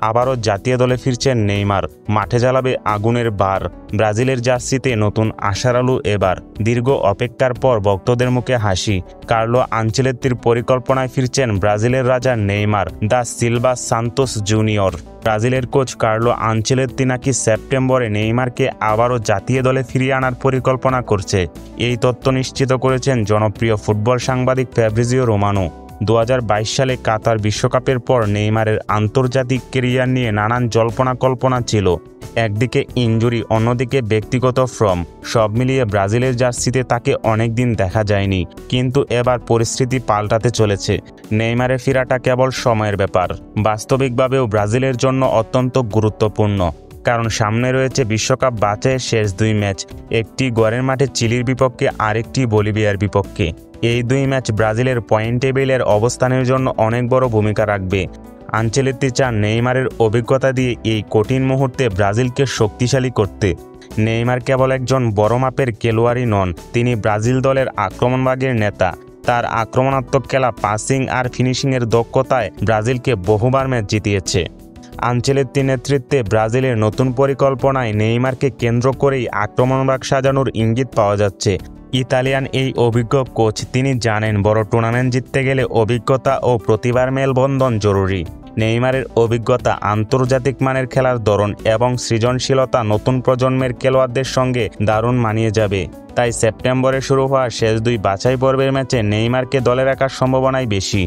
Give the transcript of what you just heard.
আবারও জাতীয় দলে ফিরছেন নেইমার, মাঠে জ্বালাবে আগুনের বার। ব্রাজিলের জার্সিতে নতুন আশার আলো এবার। দীর্ঘ অপেক্ষার পর ভক্তদের মুখে হাসি। কার্লো আনচেলত্তির পরিকল্পনায় ফিরছেন ব্রাজিলের রাজা Neymar da Silva Santos junior. ব্রাজিলের কোচ কার্লো আনচেলত্তি নাকি সেপ্টেম্বরে নেইমারকে আবারও জাতীয় দলে ফিরিয়ে আনার পরিকল্পনা করছে। এই তথ্য নিশ্চিত করেছেন জনপ্রিয় ফুটবল সাংবাদিক ফ্যাব্রিজিও রোমানো। 2022 সালে কাতার বিশ্বকাপের পর নেইমারের আন্তর্জাতিক ক্যারিয়ার নিয়ে নানান জল্পনা কল্পনা ছিল। একদিকে ইনজুরি, অন্যদিকে ব্যক্তিগত ফর্ম, সব মিলিয়ে ব্রাজিলের জার্সিতে তাকে অনেকদিন দেখা যায়নি। কিন্তু এবার পরিস্থিতি পাল্টাতে চলেছে। নেইমারের ফেরাটা কেবল সময়ের ব্যাপার। বাস্তবিকভাবেও ব্রাজিলের জন্য অত্যন্ত গুরুত্বপূর্ণ, কারণ সামনে রয়েছে বিশ্বকাপ বাছাইয়ের শেষ 2 ম্যাচ, একটি ঘরের মাঠে চিলির বিপক্ষে, আরেকটি বলিভিয়ার বিপক্ষে। এই 2 ম্যাচ ব্রাজিলের পয়েন্ট টেবিলের অবস্থানের জন্য অনেক বড় ভূমিকা রাখবে। আনচেলত্তি চান নেইমারের অভিজ্ঞতা দিয়ে এই কঠিন মুহূর্তে ব্রাজিলকে শক্তিশালী করতে। নেইমার কেবল একজন বড় মাপের খেলোয়াড়ই নন, তিনি ব্রাজিল দলের আক্রমণভাগের নেতা। তার আক্রমণাত্মক খেলা, পাসিং আর ফিনিশিংয়ের দক্ষতায় ব্রাজিলকে বহুবার ম্যাচ জিতিয়েছে। আনচেলত্তির নেতৃত্বে ব্রাজিলের নতুন পরিকল্পনায় নেইমারকে কেন্দ্র করেই আক্রমণভাগ সাজানোর ইঙ্গিত পাওয়া যাচ্ছে। ইতালিয়ান এই অভিজ্ঞ কোচ, তিনি জানেন বড় টুর্নামেন্ট জিততে গেলে অভিজ্ঞতা ও প্রতিভার মেলবন্ধন জরুরি। নেইমারের অভিজ্ঞতা, আন্তর্জাতিক মানের খেলার ধরন এবং সৃজনশীলতা নতুন প্রজন্মের খেলোয়াড়দের সঙ্গে দারুণ মানিয়ে যাবে। তাই সেপ্টেম্বরে শুরু হওয়া শেষ 2 বাছাই পর্বের ম্যাচে নেইমারকে দলে রাখার সম্ভাবনাই বেশি।